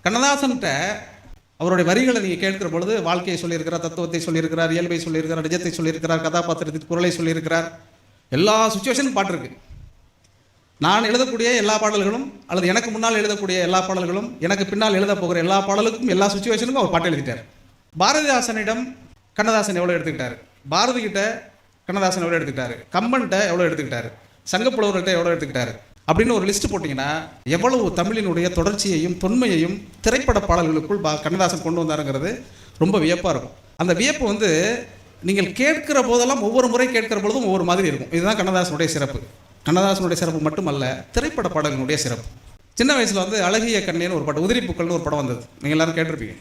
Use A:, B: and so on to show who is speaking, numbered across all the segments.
A: கண்ணதாசன்கிட்ட அவருடைய வரிகளை நீங்கள் கேட்கிற பொழுது வாழ்க்கையை சொல்லியிருக்கிறார், தத்துவத்தை சொல்லியிருக்கிறார், இயல்பை சொல்லியிருக்கிறார், நிஜத்தை சொல்லியிருக்கிறார், கதாபாத்திரத்தின் குரலை சொல்லியிருக்கிறார். எல்லா சுச்சுவேஷனும் பாட்டு இருக்கு. நான் எழுதக்கூடிய எல்லா பாடல்களும் அல்லது எனக்கு முன்னால் எழுதக்கூடிய எல்லா பாடல்களும் எனக்கு பின்னால் எழுத போகிற எல்லா பாடலுக்கும் எல்லா சுச்சுவேஷனுக்கும் அவர் பாட்டு எழுதிட்டார். பாரதிதாசனிடம் கண்ணதாசன் எவ்வளோ எடுத்துக்கிட்டார், பாரதி கிட்ட கண்ணதாசன் எவ்வளோ எடுத்துக்கிட்டாரு, கம்பன்கிட்ட எவ்வளோ எடுத்துக்கிட்டாரு, சங்கப்புலவர்கிட்ட எவ்வளோ எடுத்துக்கிட்டாரு அப்படின்னு ஒரு லிஸ்ட் போட்டிங்கன்னா எவ்வளவு தமிழினுடைய தொடர்ச்சியையும் தொன்மையையும் திரைப்பட பாடல்களுக்குள் கண்ணதாசன் கொண்டு வந்தாருங்கிறது ரொம்ப வியப்பாக இருக்கும். அந்த வியப்பு வந்து நீங்கள் கேட்கிற போதெல்லாம் ஒவ்வொரு முறை கேட்கிற பொழுதும் ஒவ்வொரு மாதிரி இருக்கும். இதுதான் கண்ணதாசனுடைய சிறப்பு. கண்ணதாசனுடைய சிறப்பு மட்டுமல்ல, திரைப்பட பாடல்களுடைய சிறப்பு. சின்ன வயசில் வந்து அழகிய கண்ணேன்னு ஒரு பாட்டு, உதிரி பூக்கள்னு ஒரு படம் வந்தது, நீங்கள் எல்லாரும் கேட்டிருப்பீங்க.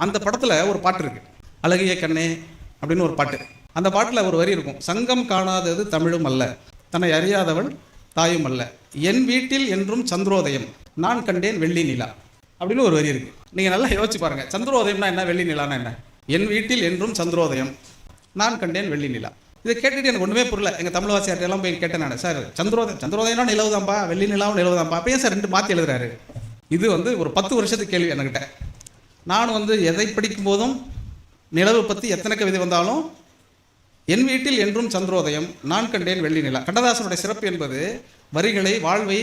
A: அந்த படத்தில் ஒரு பாட்டு இருக்குது, அழகிய கண்ணே அப்படின்னு ஒரு பாட்டு. அந்த பாட்டில் ஒரு வரி இருக்கும், சங்கம் காணாதது தமிழும் அல்ல, தன்னை அறியாதவள் தாயும் அல்ல, என் வீட்டில் என்றும் சந்திரோதயம், நான் கண்டேன் வெள்ளி நிலா அப்படின்னு ஒரு வரி இருக்குது. நீங்கள் நல்லா யோசிச்சு பாருங்கள், சந்திரோதயம்னா என்ன, வெள்ளி நிலான்னா என்ன? என் வீட்டில் என்றும் சந்திரோதயம், நான் கண்டேன் வெள்ளி நிலா. இதை கேட்டுட்டு எனக்கு ஒன்றுமே புரியல. எங்கள் தமிழ் வாசியார்ட்டெல்லாம் போய் கேட்டேன் நான், சார் சந்திரோதயம்னா நிலவுதான்ப்பா, வெள்ளி நிலாவும் நிலவுதான்ப்பா, அப்போ ஏன் சார் ரெண்டு மாற்றி எழுதுறாரு? இது வந்து ஒரு 10 வருஷத்துக்கு கேள்வி என்கிட்ட. நான் வந்து எதை படிக்கும் போதும் நிலவு பற்றி எத்தனை கவிதை வந்தாலும் என் வீட்டில் என்றும் சந்திரோதயம், நான் கண்டேன் வெள்ளி நிலா. கண்ணதாசனுடைய சிறப்பு என்பது வரிகளை வாழ்வை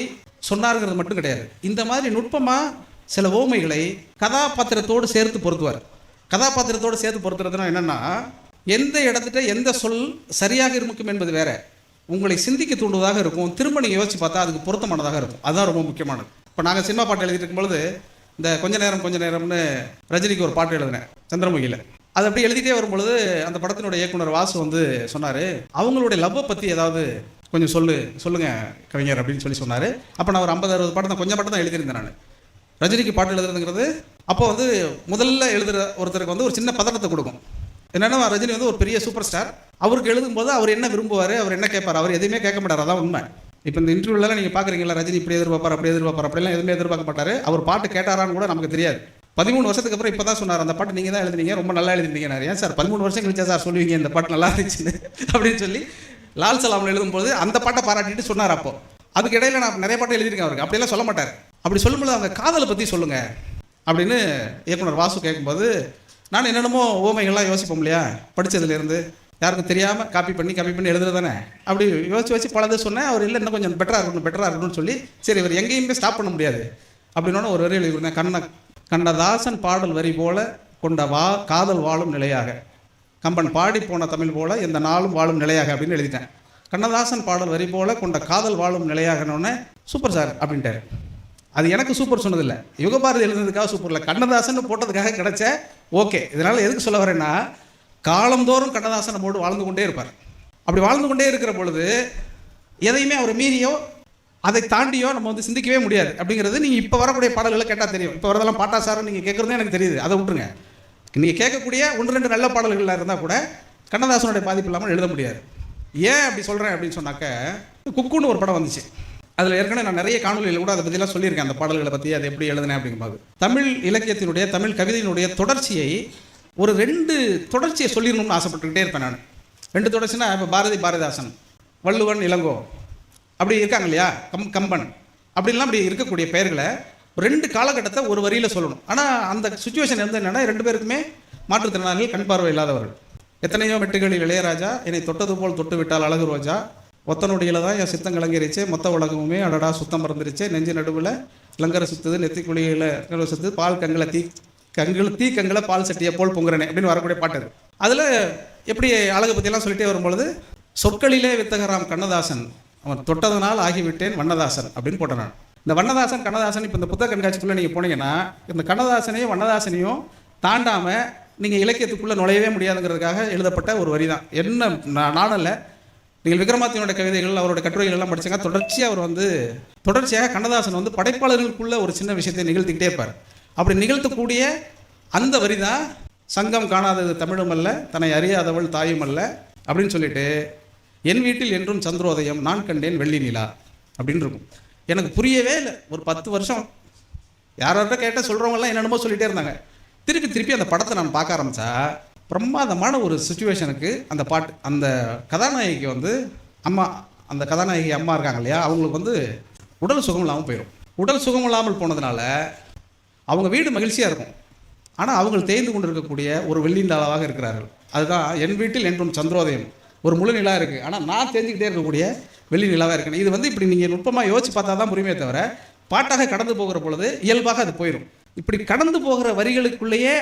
A: சொன்னாருங்கிறது மட்டும் கிடையாது, இந்த மாதிரி நுட்பமாக சில ஓமைகளை கதாபாத்திரத்தோடு சேர்த்து பொருத்துவார். கதாபாத்திரத்தோடு சேர்த்து பொருத்துறதுனா என்னென்னா, எந்த இடத்துல எந்த சொல் சரியாக இருக்கும் என்பது வேற, உங்களை சிந்திக்க தூண்டுவதாக இருக்கும், திரும்ப நீங்கள் யோசிச்சு பார்த்தா அதுக்கு பொருத்தமானதாக இருக்கும். அதுதான் ரொம்ப முக்கியமானது. இப்போ நாங்கள் சினிமா பாட்டு எழுதிட்டு இருக்கும்பொழுது இந்த கொஞ்ச நேரம்னு ரஜினிக்கு ஒரு பாட்டு எழுதினேன் சந்திரமுகியில். அது அப்படி எழுதிட்டே வரும்பொழுது அந்த படத்தினுடைய இயக்குனர் வாசு வந்து சொன்னார், அவங்களுடைய லவ்வை பற்றி ஏதாவது கொஞ்சம் சொல்லுங்க கவிஞர் அப்படின்னு சொன்னார். அப்போ நான் ஒரு 50-60 பாட்டு தான், கொஞ்சம் பாட்டு தான் எழுதியிருந்தேன் நான். ரஜினிக்கு பாட்டு எழுதுறதுங்கிறது அப்போ வந்து முதல்ல எழுதுகிற ஒருத்தருக்கு வந்து ஒரு சின்ன பதட்டத்தை கொடுக்கும். என்னென்னா, ரஜினி வந்து ஒரு பெரிய சூப்பர் ஸ்டார், அவருக்கு எழுதும்போது அவர் என்ன விரும்புவார், அவர் என்ன கேட்பார், அவர் எதுவுமே கேட்க மாட்டார். அதான் உண்மை. இப்போ இந்த இன்டர்வியூலாம் நீங்கள் பார்க்குறீங்களா, ரஜினி இப்படி எதிர்பார்ப்பார் அப்படிலாம் எதுவுமே எதிர்பார்க்க மாட்டார். அவர் பாட்டு கேட்டாரான்னு கூட நமக்கு தெரியாது. 13 வருஷத்துக்கு அப்புறம் இப்போ தான் சொன்னார், அந்த பாட்டு நீங்கள் தான் எழுதுனீங்க, ரொம்ப நல்லா எழுதினீங்க. ஏன் சார் 13 வருஷம் கழிச்சா சார் சொல்லுவீங்க இந்த பாட்டு நல்லா இருந்துச்சுன்னு அப்படின்னு சொல்லி லால் சலாமில் எழுதும்போது அந்த பாட்டை பாராட்டிட்டு சொன்னார். அப்போ அதுக்கு இடையில நான் நிறைய பாட்டு எழுதியிருக்கேன் அவருக்கு. அப்படியெல்லாம் சொல்ல மாட்டார். அப்படி சொல்லும்போது அவங்க காதலை பற்றி சொல்லுங்கள் அப்படின்னு இயக்குனர் வாசு கேட்கும்போது நான் என்னென்னமோ ஓமைகள்லாம் யோசிப்போம் இல்லையா, படித்ததுலேருந்து யாருக்கும் தெரியாமல் காப்பி பண்ணி எழுதுறது தானே. அப்படி யோசிச்சு பலது சொன்னேன். அவர் இல்லை இன்னும் கொஞ்சம் பெட்டராக இருக்கணும்னு சொல்லி, சரி இவர் எங்கேயுமே ஸ்டாப் பண்ண முடியாது அப்படின்னோட ஒரு வரி எழுதியிருந்தேன், கண்ணதாசன் பாடல் வரி போல கொண்ட காதல் வாழும் நிலையாக, கம்பன் பாடி போன தமிழ் போல எந்த நாளும் வாழும் நிலையாக அப்படின்னு எழுதிட்டேன். கண்ணதாசன் பாடல் வரி போல கொண்ட காதல் வாழும் நிலையாகனோடனே சூப்பர் சார் அப்படின்ட்டார். அது எனக்கு சூப்பர் சொன்னதில்லை, யுகபாரதி எழுதுனதுக்காக சூப்பர் இல்லை, கண்ணதாசன் போட்டதுக்காக கிடைச்ச ஓகே. இதனால் எதுக்கு சொல்ல வரேன்னா, காலந்தோறும் கண்ணதாசன் நம்மோடு வாழ்ந்து கொண்டே இருப்பார். அப்படி வாழ்ந்து கொண்டே இருக்கிற பொழுது எதையுமே அவர் மீறியோ அதை தாண்டியோ நம்ம வந்து சிந்திக்கவே முடியாது. அப்படிங்கிறது நீங்கள் இப்போ வரக்கூடிய பாடல்களை கேட்டால் தெரியும். இப்போ வரதெல்லாம் பாட்டா சார் நீங்கள் கேட்குறதே எனக்கு தெரியுது, அதை விட்டுருங்க. நீங்கள் கேட்கக்கூடிய 1-2 நல்ல பாடல்கள் இருந்தால் கூட கண்ணதாசனுடைய பாதிப்பு இல்லாமல் எழுத முடியாது. ஏன் அப்படி சொல்கிறேன் அப்படின்னு சொன்னாக்க, குக்குன்னு ஒரு படம் வந்துச்சு. அதில் ஏற்கனவே நான் நிறைய காணொலியில் கூட அதை பற்றிலாம் சொல்லியிருக்கேன், அந்த பாடல்களை பற்றி, அதை எப்படி எழுதுனேன் அப்படிங்கும்போது. தமிழ் இலக்கியத்தினுடைய தமிழ் கவிதையினுடைய தொடர்ச்சியை ஒரு 2 தொடர்ச்சியை சொல்லிடணும்னு ஆசைப்பட்டுக்கிட்டே இருப்பேன் நான். 2 தொடர்ச்சினா, இப்போ பாரதிதாசன், வள்ளுவன், இளங்கோ அப்படி இருக்காங்க இல்லையா, கம்பன் அப்படின்லாம் அப்படி இருக்கக்கூடிய பெயர்களை 2 காலகட்டத்தை ஒரு வரியில் சொல்லணும். ஆனால் அந்த சுச்சுவேஷன் வந்து என்னென்னா, 2 பேருக்குமே மாற்றுத்திறனாளிகள், கண் பார்வை இல்லாதவர்கள். எத்தனையோ மெட்டுகளில் இளையராஜா, என்னை தொட்டது போல் தொட்டு விட்டால் அழகு ரோஜா, ஒத்தனுடையில தான் என் சித்தம் கலங்கிருச்சு, மொத்த உலகமுமே அடடா சுத்தம் மறந்துருச்சு, நெஞ்சு நடுவில் லங்கரை சுற்றுது, நெத்தி குழியில் சுற்றுது, பால் கங்களை தீ கங்களை பால் சட்டியை போல் பொங்குறனே அப்படின்னு வரக்கூடிய பாட்டு அது. அதில் எப்படி அழகை பற்றியெல்லாம் சொல்லிட்டே வரும்பொழுது, சொற்களிலே வித்தகராம் கண்ணதாசன், அவன் தொட்டதனால் ஆகிவிட்டேன் வண்ணதாசன் அப்படின்னு போட்டேன் நான். இந்த வண்ணதாசன் கண்ணதாசன் இப்போ இந்த புத்தக கண்காட்சிக்குள்ளே நீங்கள் போனீங்கன்னா, இந்த கண்ணதாசனையும் வண்ணதாசனையும் தாண்டாமல் நீங்கள் இலக்கியத்துக்குள்ளே நுழையவே முடியாதுங்கிறதுக்காக எழுதப்பட்ட ஒரு வரி தான். என்ன நானல்ல, நீங்கள் விக்ரமாதித்யனுடைய கவிதைகள், அவருடைய கட்டுரைகள் எல்லாம் படிச்சாங்க. தொடர்ச்சியாக கண்ணதாசன் வந்து படைப்பாளர்களுக்குள்ள ஒரு சின்ன விஷயத்தை நிகழ்த்திக்கிட்டே இருப்பார். அப்படி நிகழ்த்தக்கூடிய அந்த வரி தான், சங்கம் காணாதது தமிழும் அல்ல, தன்னை அறியாதவள் தாயும் அல்ல அப்படின்னு சொல்லிட்டு, என் வீட்டில் என்றும் சந்திரோதயம், நான் கண்டேன் வெள்ளி நிலா அப்படின்னு இருக்கும். எனக்கு புரியவே இல்லை. ஒரு 10 வருஷம் யார்கிட்ட கேட்டால் சொல்கிறவங்கலாம் என்னென்னமோ சொல்லிகிட்டே இருந்தாங்க. திருப்பி அந்த படத்தை நான் பார்க்க ஆரம்பித்தா, பிரமாதமான ஒரு சுச்சுவேஷனுக்கு அந்த பாட்டு, அந்த கதாநாயகிக்கு வந்து அந்த கதாநாயகி அம்மா இருக்காங்க இல்லையா, அவங்களுக்கு வந்து உடல் சுகம் இல்லாமல் போயிடும். உடல் சுகம் இல்லாமல் போனதுனால அவங்க வீடு மகிழ்ச்சியாக இருக்கும், ஆனால் அவங்க தேய்ந்து கொண்டு இருக்கக்கூடிய ஒரு வெள்ளி நிலாவாக இருக்கிறார்கள். அதுதான் என் வீட்டில் என்றும் சந்திரோதயம், ஒரு முழு நிலா இருக்குது, ஆனால் நான் தெரிஞ்சுக்கிட்டே இருக்கக்கூடிய வெள்ளி நிலாவாக இருக்கணும். இது வந்து இப்படி நீங்கள் நுட்பமாக யோசிச்சு பார்த்தா தான் புரியுமே தவிர, பாட்டாக கடந்து போகிற பொழுது இயல்பாக அது போயிடும். இப்படி கடந்து போகிற வரிகளுக்குள்ளேயே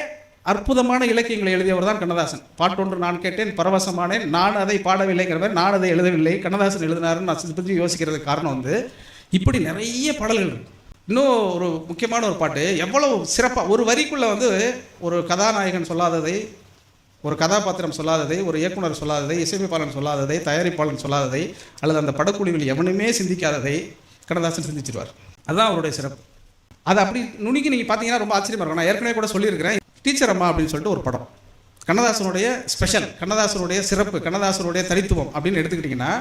A: அற்புதமான இலக்கியங்களை எழுதியவர் தான் கண்ணதாசன். பாட்டொன்று நான் கேட்டேன் பரவசமானேன், நான் அதை பாடவில்லைங்கிற மாதிரி நான் அதை எழுதவில்லை, கண்ணதாசன் எழுதினாருன்னு நான் இதை பற்றி யோசிக்கிறதுக்கு காரணம் வந்து இப்படி நிறைய பாடல்கள் இருக்குது. இன்னும் ஒரு முக்கியமான ஒரு பாட்டு எவ்வளவு சிறப்பாக ஒரு வரிக்குள்ளே வந்து ஒரு கதாநாயகன் சொல்லாததை, ஒரு கதாபாத்திரம் சொல்லாததை, ஒரு இயக்குனர் சொல்லாததை, இசையமைப்பாளன் சொல்லாததை, தயாரிப்பாளன் சொல்லாததை, அல்லது அந்த படக்குழுவில் எவனுமே சிந்திக்காததை கண்ணதாசன் சிந்திச்சிருவார். அதுதான் அவருடைய சிறப்பு. அது அப்படி நுணுக்கி நீங்கள் பார்த்தீங்கன்னா ரொம்ப ஆச்சரியமாக இருக்கும். நான் ஏற்கனவே கூட சொல்லியிருக்கிறேன், டீச்சர் அம்மா அப்படின்னு சொல்லிட்டு ஒரு படம், கண்ணதாசனுடைய ஸ்பெஷல், கண்ணதாசனுடைய சிறப்பு, கண்ணதாசனுடைய தனித்துவம் அப்படின்னு எடுத்துக்கிட்டிங்கன்னா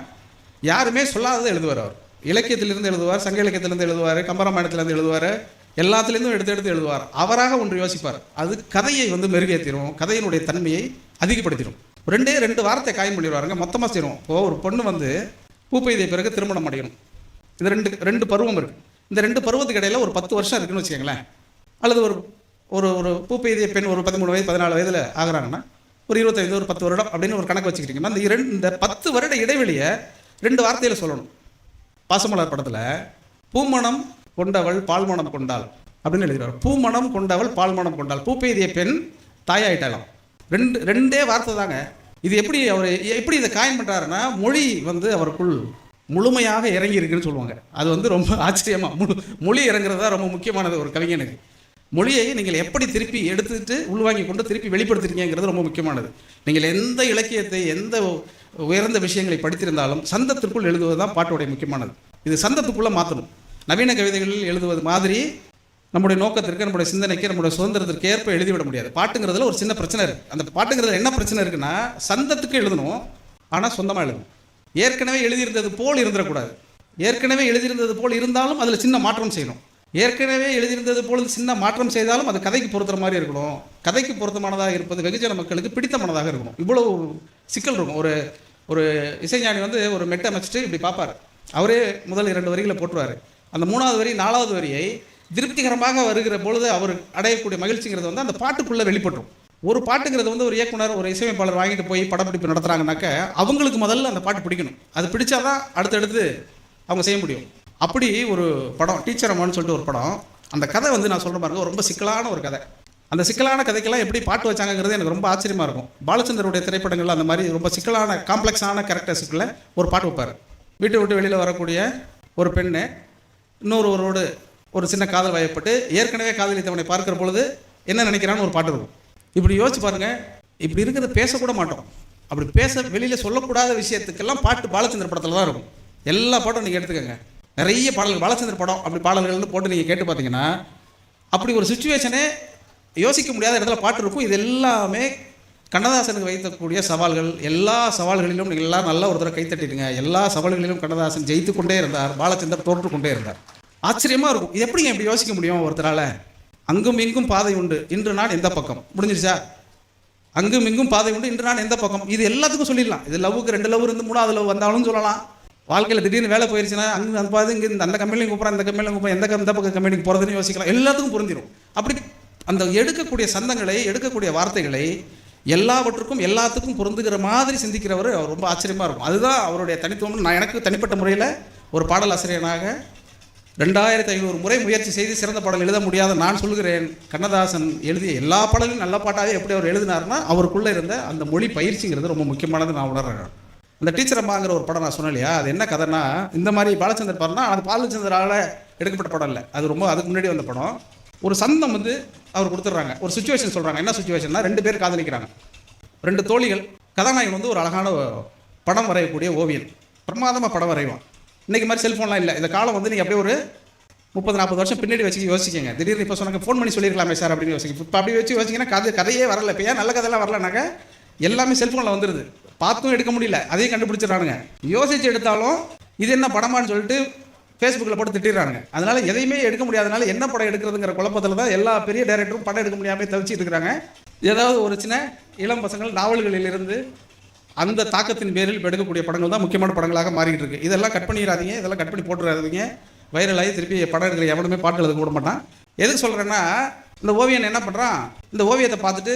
A: யாருமே சொல்லாததை எழுதுவார். அவர் இலக்கியத்திலிருந்து எழுதுவார், சங்க இலக்கியத்திலேருந்து எழுதுவார், கம்பராமாயணத்திலேருந்து எழுதுவார், எல்லாத்துலேருந்தும் எடுத்து எழுதுவார். அவராக ஒன்று யோசிப்பார், அது கதையை வந்து மெருகேற்றிடும், கதையினுடைய தன்மையை அதிகப்படுத்திடும். ரெண்டு வார்த்தை காயம் பண்ணிடுவாருங்க, மொத்தமாக செய்யணும். இப்போது ஒரு பொண்ணு வந்து பூ பெய்த பிறகு திருமணம் அடையணும். இது ரெண்டு பருவம் இருக்குது. இந்த 2 பருவத்துக்கு இடையில் ஒரு 10 வருஷம் இருக்குன்னு வச்சுக்கோங்களேன். அல்லது ஒரு ஒரு ஒரு பூ பெய்திய பெண் ஒரு 13 வயது 14 வயதில் ஆகிறாங்கன்னா ஒரு 25 ஒரு 10 வருடம் அப்படின்னு ஒரு கணக்கு வச்சுக்கிட்டிங்கன்னா இந்த 10 வருட இடைவெளியை 2 வார்த்தையில் சொல்லணும். பாசமலர் படத்தில் பூமணம் கொண்டவள் பால்மணம் கொண்டாள் அப்படின்னு எழுதுகிறார். பூமணம் கொண்டவள் பால்மணம் கொண்டாள், பூ பெய்திய பெண் தாயாயிட்டாலாம். ரெண்டே வார்த்தை தாங்க. இது எப்படி இதை காயம் பண்ணுறாருன்னா, மொழி வந்து அவருக்குள் முழுமையாக இறங்கி இருக்குன்னு சொல்லுவாங்க. அது வந்து ரொம்ப ஆச்சரியமாக மொழி இறங்குறது தான் ரொம்ப முக்கியமானது ஒரு கவிஞனுக்கு. மொழியை நீங்கள் எப்படி திருப்பி எடுத்துட்டு உள்வாங்கி கொண்டு திருப்பி வெளிப்படுத்துறீங்கிறது ரொம்ப முக்கியமானது. நீங்கள் எந்த இலக்கியத்தை எந்த உயர்ந்த விஷயங்களை படித்திருந்தாலும் சந்தத்திற்குள் எழுதுவது தான் பாட்டுடைய முக்கியமானது. இது சந்தத்துக்குள்ளே மாற்றணும். நவீன கவிதைகளில் எழுதுவது மாதிரி நம்முடைய நோக்கத்திற்கு, நம்முடைய சிந்தனைக்கு, நம்முடைய சுதந்திரத்திற்கு ஏற்ப எழுதிவிட முடியாது. பாட்டுங்கிறதுல ஒரு சின்ன பிரச்சனை இருக்குது. அந்த பாட்டுங்கிறதுல என்ன பிரச்சனை இருக்குன்னா, சந்தத்துக்கு எழுதணும், ஆனால் சொந்தமாக எழுதணும். ஏற்கனவே எழுதியிருந்தது போல் இருந்துடக்கூடாது. ஏற்கனவே எழுதியிருந்தது போல் இருந்தாலும் அதில் சின்ன மாற்றம் செய்யணும். ஏற்கனவே எழுதியிருந்தது போல் சின்ன மாற்றம் செய்தாலும் அது கதைக்கு பொருத்துற மாதிரி இருக்கணும். கதைக்கு பொருத்தமானதாக இருப்பது வெகுஜன மக்களுக்கு பிடித்தமானதாக இருக்கணும். இவ்வளோ சிக்கல் இருக்கும். ஒரு இசைஞானி வந்து ஒரு மெட்டை அமைச்சிட்டு இப்படி பார்ப்பார். அவரே முதல் 2 வரிகளை போட்டுருவார். அந்த 3வது வரி 4வது வரியை திருப்திகரமாக வருகிற பொழுது அவர் அடையக்கூடிய மகிழ்ச்சிங்கிறது வந்து அந்த பாட்டுக்குள்ளே வெளிப்பட்டுரும். ஒரு பாட்டுங்கிறது வந்து ஒரு இயக்குனர் ஒரு இசையமைப்பாளர் வாங்கிட்டு போய் படப்பிடிப்பு நடத்துகிறாங்கனாக்க அவங்களுக்கு முதல்ல அந்த பாட்டு பிடிக்கணும். அது பிடிச்சாதான் அடுத்தடுத்து அவங்க செய்ய முடியும். அப்படி ஒரு படம் டீச்சர் அம்மான்னு சொல்லிட்டு ஒரு படம். அந்த கதை வந்து நான் சொல்கிற பாருங்க, ரொம்ப சிக்கலான ஒரு கதை. அந்த சிக்கலான கதைக்கெல்லாம் எப்படி பாட்டு வச்சாங்கிறது எனக்கு ரொம்ப ஆச்சரியமாக இருக்கும். பாலச்சந்தருடைய திரைப்படங்கள் அந்த மாதிரி ரொம்ப சிக்கலான காம்ப்ளெக்ஸான கேரக்டர்ஸுக்குள்ள ஒரு பாட்டு வைப்பார். வீட்டை விட்டு வெளியில் வரக்கூடிய ஒரு பெண்ணு இன்னொருவரோடு ஒரு சின்ன காதல் வயப்பட்டு ஏற்கனவே காதலித்தவனை பார்க்குற பொழுது என்ன நினைக்கிறான்னு ஒரு பாட்டு இருக்கும். இப்படி யோசிச்சு பாருங்கள். இப்படி இருக்கிறத பேசக்கூட மாட்டோம். அப்படி வெளியில் சொல்லக்கூடாத விஷயத்துக்கெல்லாம் பாட்டு பாலச்சந்திர படத்தில் தான் இருக்கும். எல்லா பாட்டும் நீங்கள் எடுத்துக்கோங்க. நிறைய பாடல்கள் பாலச்சந்திர படம் அப்படி பாடல்கள்னு போட்டு நீங்கள் கேட்டு பார்த்தீங்கன்னா அப்படி ஒரு சுச்சுவேஷனே யோசிக்க முடியாத இடத்துல பாட்டு இருக்கும். இது எல்லாமே கண்ணதாசனுக்கு வைக்கக்கூடிய சவால்கள். எல்லா சவால்களிலும் நீங்கள் எல்லாம் நல்லா ஒரு தடவை கைத்தட்டிடுங்க. எல்லா சவால்களிலும் கண்ணதாசன் ஜெயித்து கொண்டே இருந்தார், பாலச்சந்தர் தோற்று கொண்டே இருந்தார். ஆச்சரியமாக இருக்கும். இது எப்படிங்க எப்படி யோசிக்க முடியும் ஒருத்தரால்? அங்கும் இங்கும் பாதை உண்டு, இன்று நான் எந்த பக்கம். முடிஞ்சிருச்சா? அங்கும் இங்கும் பாதை உண்டு, இன்று நான் எந்த பக்கம். இது எல்லாத்துக்கும் சொல்லிடலாம். இது லவ்வுக்கு 2 லவ் இருந்து 3வது லவ் வந்தாலும் சொல்லலாம். வாழ்க்கையில் திடீர்னு வேலை போயிருச்சுன்னா அங்கே அந்த பாது இங்கே அந்த கம்பெனிலையும் கூப்பிட்றேன், இந்த கம்பெனிலையும் கூப்பிட்றேன், எந்த பக்கம் கம்பெனிக்கு போகிறதுன்னு யோசிக்கலாம். எல்லாத்துக்கும் புரிஞ்சிடும். அப்படி அந்த எடுக்கக்கூடிய சந்தங்களை, எடுக்கக்கூடிய வார்த்தைகளை எல்லாவற்றுக்கும் எல்லாத்துக்கும் பொருந்துகிற மாதிரி சிந்திக்கிறவர் அவர் ரொம்ப ஆச்சரியமாக இருக்கும். அதுதான் அவருடைய தனித்துவம். நான் எனக்கு தனிப்பட்ட முறையில் ஒரு பாடல் ஆசிரியனாக 2500 முறை முயற்சி செய்து சிறந்த பாடல் எழுத முடியாத நான் சொல்கிறேன், கண்ணதாசன் எழுதிய எல்லா பாடலும் நல்ல பாட்டாகவே எப்படி அவர் எழுதினார்னா அவருக்குள்ளே இருந்த அந்த மொழி பயிற்சிங்கிறது ரொம்ப முக்கியமானது நான் உணர்றேன். அந்த டீச்சர் அம்மாங்கிற ஒரு படம் நான் சொன்னேன் இல்லையா, அது என்ன கதைன்னா, இந்த மாதிரி பாலச்சந்தர் படம்னா அது பாலச்சந்தரால் எடுக்கப்பட்ட படம் இல்லை, அது ரொம்ப அதுக்கு முன்னாடி வந்த படம். ஒரு சந்தம் வந்து அவர் கொடுத்துட்றாங்க, ஒரு சுச்சுவேஷன் சொல்கிறாங்க. என்ன சுச்சுவேஷன்னா, 2 பேர் காதலிக்கிறாங்க, 2 தோழிகள். கதாநாயகன் வந்து ஒரு அழகான படம் வரையக்கூடிய ஓவியன், பிரமாதமாக படம் வரைவான். இன்றைக்கி மாதிரி செல்ஃபோன்லாம் இல்லை. இந்த காலம் வந்து நீங்கள் அப்படியே ஒரு 30-40 வருஷம் பின்னாடி வச்சு யோசிக்கங்க. திடீர்னு இப்போ சொன்னாங்க ஃபோன் பண்ணி சொல்லியிருக்கலாமே சார் அப்படின்னு யோசிக்க. இப்போ அப்படி வச்சு யோசிங்கன்னா கதையே வரல. இப்போ ஏன் நல்ல கதையெல்லாம் வரலனாக்க எல்லாமே செல்ஃபோனில் வந்துடுது. பார்த்தும் எடுக்க முடியல, அதையும் கண்டுபிடிச்சிடறானுங்க. யோசிச்சு எடுத்தாலும் இது என்ன படமான்னு சொல்லிட்டு ஃபேஸ்புக்கில் போட்டு திட்டிடுறானுங்க. அதனால் எதையுமே எடுக்க முடியாதனால என்ன படம் எடுக்கிறதுங்கிற குழப்பத்தில் தான் எல்லா பெரிய டைரக்டரும் படம் எடுக்க முடியாமல் தவிச்சிட்டு இருக்கிறாங்க. ஏதாவது ஒரு சின்ன இளம் பசங்கள் நாவல்களிலிருந்து அந்த தாக்கத்தின் பேரில் இப்போ எடுக்கக்கூடிய படங்கள் தான் முக்கியமான படங்களாக மாறிக்கிட்டு இருக்குது. இதெல்லாம் கட் பண்ணிடாதீங்க, இதெல்லாம் கட் பண்ணி போட்டுறாதீங்க. வைரலாகி திருப்பி படம் எடுக்கிற எவனுமே பாட்டு எழுத கூட மாட்டான். எதுக்கு சொல்கிறேன்னா, இந்த ஓவியன் என்ன பண்ணுறான், இந்த ஓவியத்தை பார்த்துட்டு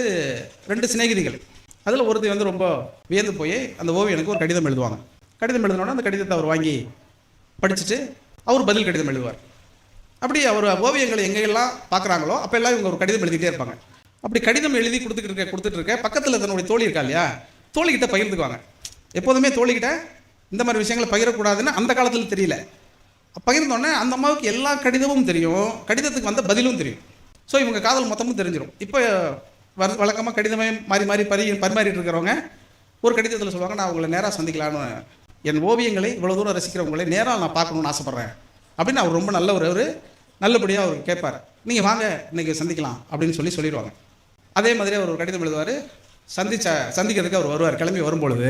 A: 2 சிநேகிதிகள், அதில் ஒருத்தி வந்து ரொம்ப வியந்து போய் அந்த ஓவியனுக்கு ஒரு கடிதம் எழுதுவாங்க. கடிதம் எழுதினோன்னா அந்த கடிதத்தை அவர் வாங்கி படிச்சுட்டு அவர் பதில் கடிதம் எழுதுவார். அப்படி அவர் ஓவியங்களை எங்கெல்லாம் பார்க்குறாங்களோ அப்போ எல்லாம் இவங்க ஒரு கடிதம் எழுதிட்டே இருப்பாங்க. அப்படி கடிதம் எழுதி கொடுத்துட்டு இருக்க பக்கத்தில் தன்னுடைய தோழி இருக்கா இல்லையா, தோழிக்கிட்ட பகிர்ந்துக்குவாங்க. எப்போதுமே தோழிக்கிட்ட இந்த மாதிரி விஷயங்களை பகிரக்கூடாதுன்னு அந்த காலத்தில் தெரியல. பகிர்ந்தோடனே அந்த அம்மாவுக்கு எல்லா கடிதமும் தெரியும், கடிதத்துக்கு வந்த பதிலும் தெரியும். ஸோ இவங்க காதல் மொத்தமும் தெரிஞ்சிடும். இப்போ வழக்கமாக கடிதமே மாறி மாறி பரிமாறிட்டு இருக்கிறவங்க ஒரு கடிதத்தில் சொல்லுவாங்க, நான் உங்களை நேராக சந்திக்கலான்னு, என் ஓவியங்களை இவ்வளோ தூரம் ரசிக்கிறவங்களை நேராக நான் பார்க்கணுன்னு ஆசைப்பட்றேன் அப்படின்னு அவர் ரொம்ப நல்ல ஒரு நல்லபடியாக அவர் கேட்பார். நீங்கள் வாங்க இன்றைக்கி சந்திக்கலாம் அப்படின்னு சொல்லிடுவாங்க. அதே மாதிரி அவர் ஒரு கடிதம் எழுதுவார். சந்திக்கிறதுக்கு அவர் வருவார். கிளம்பி வரும்பொழுது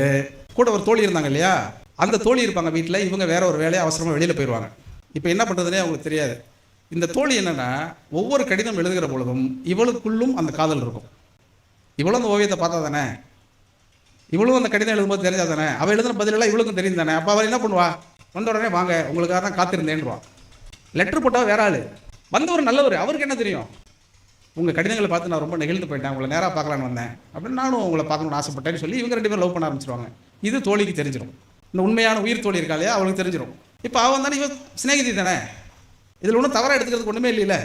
A: கூட ஒரு தோழி இருந்தாங்க இல்லையா, அந்த தோழி இருப்பாங்க வீட்டில். இவங்க வேற ஒரு வேலையை அவசரமாக வெளியில் போயிடுவாங்க. இப்போ என்ன பண்ணுறதுனே அவங்களுக்கு தெரியாது. இந்த தோழி என்னென்னா, ஒவ்வொரு கடிதம் எழுதுகிற பொழுதும் இவளுக்குள்ளும் அந்த காதல் இருக்கும். இவளும் அந்த ஓவியத்தை பார்த்தா தானே, இவளும் அந்த கடிதம் எழுதும்போது தெரிஞ்சா தானே, அவள் எழுதின பதிலெல்லாம் இவளுக்கும் தெரியும் தானே. அப்போ அவள் என்ன பண்ணுவா, வந்த உடனே வாங்க உங்களுக்காக தான் காத்திருந்தேன்னுவா. லெட்டர் போட்டால் வேற ஆள், வந்தவர் நல்லவர், அவருக்கு என்ன தெரியும், உங்கள் கடிதங்களை பார்த்து நான் ரொம்ப நெகிழ்ந்து போயிட்டேன், உங்களை நேராக பார்க்கலான்னு வந்தேன் அப்படின்னு, நானும் உங்களை பார்க்கணுன்னு ஆசைப்பட்டேன்னு சொல்லி இவங்க 2 பேரும் லவ் பண்ண ஆரம்பிச்சிருவாங்க. இது தோழிக்கு தெரிஞ்சிடும். இந்த உண்மையான உயிர் தோழி இருக்கா இல்லையா, அவளுக்கு தெரிஞ்சிடும். இப்போ அவன் தானே இவன் சிநேகிதி தானே, இதில் ஒன்றும் தவறாக எடுத்துக்கிறதுக்கு ஒன்றுமே இல்லைல்ல.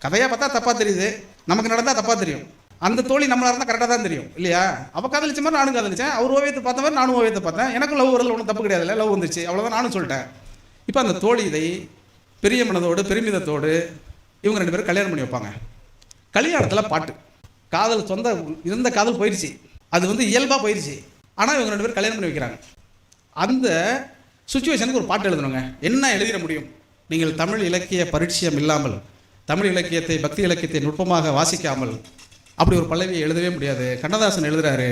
A: கதையாக பார்த்தா தப்பாக தெரியுது, நமக்கு நடந்தால் தப்பாக தெரியும். அந்த தோழி நம்மளாக இருந்தால் கரெக்டாக தான் தெரியும் இல்லையா. அவள் காதலிச்ச மாதிரி நானும் காதலிச்சேன், அவர் ஓவியத்தை பார்த்த மாதிரி நானும் ஓவியத்தை பார்த்தேன், எனக்கும் லவ் வரல, ஒன்றும் தப்பு கிடையாதுல்ல, லவ் வந்துச்சு அவ்வளோதான் நானும் சொல்லிட்டேன். இப்போ அந்த தோழி இதை பெரிய மனதோடு பெருமிதத்தோடு இவங்க 2 பேரும் கல்யாணம் பண்ணி வைப்பாங்க. கல்யாணத்தில் பாட்டு, காதல் சொந்த இருந்த காதல் போயிடுச்சு, அது வந்து இயல்பாக போயிடுச்சு. ஆனால் இவங்க 2 பேரும் கல்யாணம் பண்ணி வைக்கிறாங்க. அந்த சுச்சுவேஷனுக்கு ஒரு பாட்டு எழுதணுங்க. என்ன எழுதிட முடியும், நீங்கள் தமிழ் இலக்கிய பரிச்சயம் இல்லாமல், தமிழ் இலக்கியத்தை பக்தி இலக்கியத்தை நுட்பமாக வாசிக்காமல் அப்படி ஒரு பல்லவியை எழுதவே முடியாது. கண்ணதாசன் எழுதுறாரு,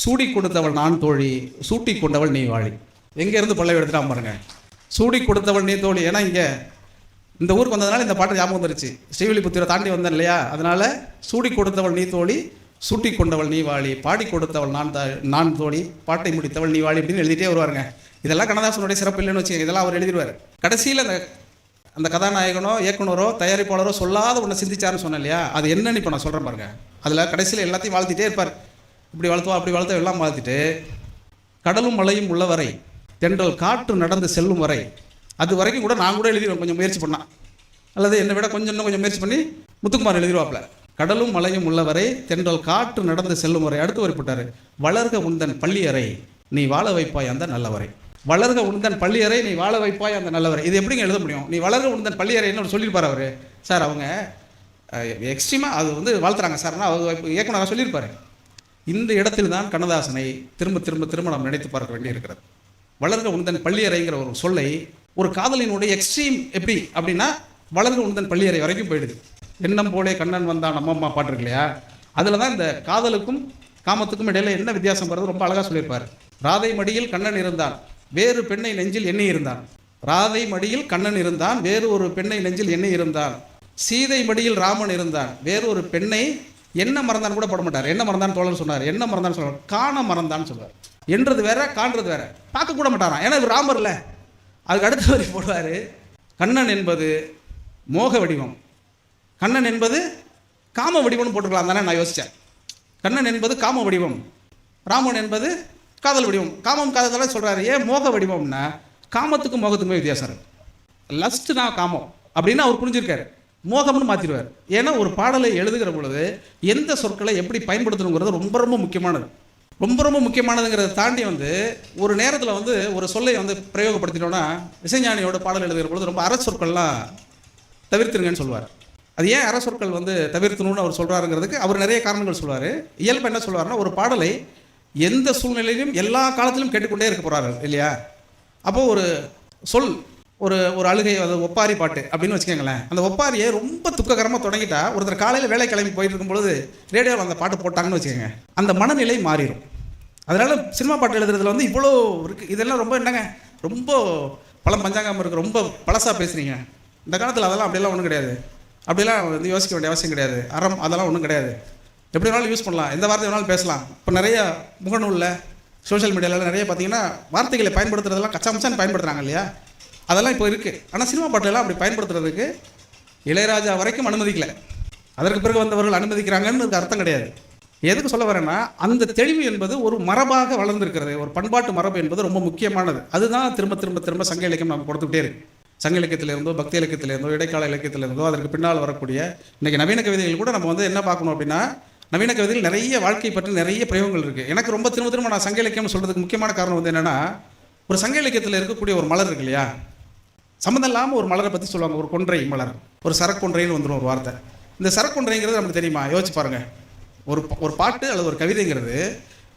A: சூடி கொடுத்தவள் நான் தோழி, சூட்டி கொண்டவள் நீ வாழி. எங்கேருந்து பல்லவி எடுத்துட்டான் பாருங்க, சூடி கொடுத்தவள் நீ தோழி. ஏன்னா இங்கே இந்த ஊருக்கு வந்ததுனால இந்த பாட்டு ஞாபகம் வந்துருச்சு. ஸ்ரீவில்லிபுத்தூரை தாண்டி வந்தேன் இல்லையா, அதனால சூடி கொடுத்தவள் நீ தோழி, சூட்டி கொண்டவள் நீ வாழி, பாடி கொடுத்தவள் நான் தோழி, பாட்டை முடித்தவள் நீ வாழி அப்படின்னு எழுதிட்டே வருவாருங்க. இதெல்லாம் கண்ணதாசனுடைய சிறப்பு இல்லைன்னு வச்சுக்கோங்க, இதெல்லாம் அவர் எழுதிடுவார். கடைசியில் அந்த கதாநாயகனோ இயக்குனரோ தயாரிப்பாளரோ சொல்லாத ஒன்று சிந்திச்சாருன்னு சொன்னேன் இல்லையா, அது என்னன்னு இப்போ நான் சொல்கிறேன் பாருங்க. அதில் கடைசியில் எல்லாத்தையும் வாழ்த்திட்டே இருப்பார். இப்படி வளர்த்துவா அப்படி வளர்த்தா எல்லாம் வாழ்த்திட்டு, கடலும் மலையும் உள்ளவரை, தென்றல் காற்று நடந்து செல்லும் வரை, அது வரைக்கும் கூட நான் கூட எழுதிடுவேன் கொஞ்சம் முயற்சி பண்ணால், அல்லது என்னை விட இன்னும் கொஞ்சம் முயற்சி பண்ணி முத்துக்குமார் எழுதிடுவாப்ல. கடலும் மலையும் உள்ளவரை, தென்றல் காற்று நடந்து செல்லும் வரை. அடுத்து வரைப்பட்டார், வளர்க உந்தன் பள்ளியறை நீ வாழ வைப்பாய் அந்த நல்லவரை. வளர்க உந்தன் பள்ளியறை நீ வாழ வைப்பாய் அந்த நல்லவரை. இது எப்படிங்க எழுத முடியும், நீ வளர்க உந்தன் பள்ளியறைன்னு சொல்லியிருப்பார் அவர். சார் அவங்க எக்ஸ்ட்ரீமாக அது வந்து வாழ்த்துறாங்க சார்னா அவர் இயக்குனராக சொல்லியிருப்பார். இந்த இடத்தில் தான் கண்ணதாசனை திரும்ப திரும்ப திரும்ப நாம் நினைத்து பார்க்க வேண்டி இருக்கிறது. வளர்க உந்தன் பள்ளியறைங்கிற ஒரு சொல்லை, ஒரு காதலினுடைய எக்ஸ்ட்ரீம் எப்படி அப்படின்னா வளர்க உந்தன் பள்ளியறை வரைக்கும் போயிடுது. எண்ணம் போலே கண்ணன் வந்தான் நம்ம அம்மா பாட்டு இருக்கு இல்லையா, அதில் தான் இந்த காதலுக்கும் காமத்துக்கும் இடையில என்ன வித்தியாசம் வருது ரொம்ப அழகாக சொல்லியிருப்பார். ராதை மடியில் கண்ணன் இருந்தான், வேறு பெண்ணை நெஞ்சில் எண்ணி இருந்தான். ராதை மடியில் கண்ணன் இருந்தான், வேறு ஒரு பெண்ணை நெஞ்சில் எண்ணி இருந்தான். சீதை மடியில் ராமன் இருந்தான், வேறு ஒரு பெண்ணை என்ன மறந்தான் கூட போட மாட்டார். என்ன மறந்தான் தோழர் சொன்னார், என்ன மறந்தான்னு சொல்லுவார், காண மறந்தான்னு சொல்லுவார். என்றது வேற காண்றது வேற, பார்க்க கூட மாட்டாரான், ஏன்னா இது ராமர் இல்லை. அதுக்கு அடுத்த வரை போடுவார், கண்ணன் என்பது மோக வடிவம், கண்ணன் என்பது காம வடிவம்னு போட்டுக்கலாம் தானே. நான் யோசித்தேன், கண்ணன் என்பது காம வடிவம், ராமன் என்பது காதல் வடிவம். காமம் காதல் சொல்கிறாரு. ஏன் மோக வடிவம்னா காமத்துக்கும் மோகத்துக்குமே வித்தியாசம் இருக்கு. லஸ்ட்னா காமம் அப்படின்னு அவர் புரிஞ்சிருக்காரு, மோகம்னு மாற்றிடுவார். ஏன்னா ஒரு பாடலை எழுதுகிற பொழுது எந்த சொற்களை எப்படி பயன்படுத்தணுங்கிறது ரொம்ப ரொம்ப முக்கியமானது. ரொம்ப ரொம்ப முக்கியமானதுங்கிறத தாண்டி வந்து ஒரு நேரத்தில் வந்து ஒரு சொல்லை வந்து பிரயோகப்படுத்திட்டோன்னா, இசைஞானியோட பாடல் எழுதுகிற பொழுது ரொம்ப அற சொற்கள்லாம் தவிர்த்துருங்கன்னு சொல்லுவார். அது ஏன் அற சொற்கள் வந்து தவிர்த்தணும்னு அவர் சொல்கிறாருங்கிறதுக்கு அவர் நிறைய காரணங்கள் சொல்லுவார். இயல்பு என்ன சொல்லுவார்னா, ஒரு பாடலை எந்த சூழ்நிலையிலும் எல்லா காலத்திலும் கேட்டுக்கொண்டே இருக்க போகிறாரு இல்லையா. அப்போது ஒரு சொல், ஒரு ஒரு அழுகை, அது ஒப்பாரி பாட்டு அப்படின்னு வச்சுக்கோங்களேன். அந்த ஒப்பாரியை ரொம்ப துக்ககரமாக தொடங்கிட்டா, ஒருத்தர் காலையில் வேலை கிளம்பி போயிட்டு இருக்கும்பொழுது ரேடியோவில் அந்த பாட்டு போட்டாங்கன்னு வச்சுக்கோங்க, அந்த மனநிலை மாறிடும். அதனால் சினிமா பாட்டு எழுதுறதுல வந்து இவ்வளோ இருக்குது. இதெல்லாம் ரொம்ப என்னங்க, ரொம்ப பழம் பஞ்சாங்கம் இருக்குது, ரொம்ப பழசாக பேசுகிறீங்க. இந்த காலத்தில் அதெல்லாம் அப்படியெல்லாம் ஒன்றும் கிடையாது. அப்படிலாம் வந்து யோசிக்க வேண்டிய அவசியம் கிடையாது. அறம் அதெல்லாம் ஒன்றும் கிடையாது. எப்படி வேணாலும் யூஸ் பண்ணலாம், எந்த வார்த்தை வேணாலும் பேசலாம். இப்போ நிறைய முகநூலில் சோஷியல் மீடியாவில் நிறைய பார்த்தீங்கன்னா வார்த்தைகளை பயன்படுத்துறதெல்லாம் கச்சாமச்சான்னு பயன்படுத்துகிறாங்க இல்லையா, அதெல்லாம் இப்போ இருக்குது. ஆனால் சினிமா பாட்டெல்லாம் அப்படி பயன்படுத்துறதுக்கு இளையராஜா வரைக்கும் அனுமதிக்கல, அதற்கு பிறகு வந்தவர்கள் அனுமதிக்கிறாங்கன்னு அர்த்தம் கிடையாது. எதுக்கு சொல்ல வரேன்னா, அந்த தெளிவு என்பது ஒரு மரபாக வளர்ந்துருக்கிறது. ஒரு பண்பாட்டு மரபு என்பது ரொம்ப முக்கியமானது. அதுதான் திரும்ப திரும்ப திரும்ப சங்க இலக்கியம் நம்ம கொடுத்துக்கிட்டே இருக்கு. சங்க இலக்கியத்திலிருந்தோ, பக்தி இலக்கியத்திலிருந்தோ, இடைக்கால இலக்கியத்திலிருந்தோ, அதற்கு பின்னால் வரக்கூடிய இன்றைக்கி நவீன கவிதைகள் கூட நம்ம என்ன பார்க்கணும் அப்படின்னா, நவீன கவிதையில் நிறைய வாழ்க்கை பற்றி நிறைய பிரயோகங்கள் இருக்குது. எனக்கு ரொம்ப திரும்ப திரும்ப நான் சங்க இலக்கியம்னு சொல்கிறதுக்கு முக்கியமான காரணம் என்னென்னா, ஒரு சங்க இலக்கியத்தில் இருக்கக்கூடிய ஒரு மலர் இருக்கு இல்லையா, சம்மந்தம் இல்லாமல் ஒரு மலரை பற்றி சொல்லுவாங்க. ஒரு கொன்றை மலர், ஒரு சரக்கொன்றைன்னு வந்துடும் ஒரு வார்த்தை. இந்த சரக்கொன்றைங்கிறது நமக்கு தெரியுமா? யோசிச்சு பாருங்கள். ஒரு பாட்டு அல்லது ஒரு கவிதைங்கிறது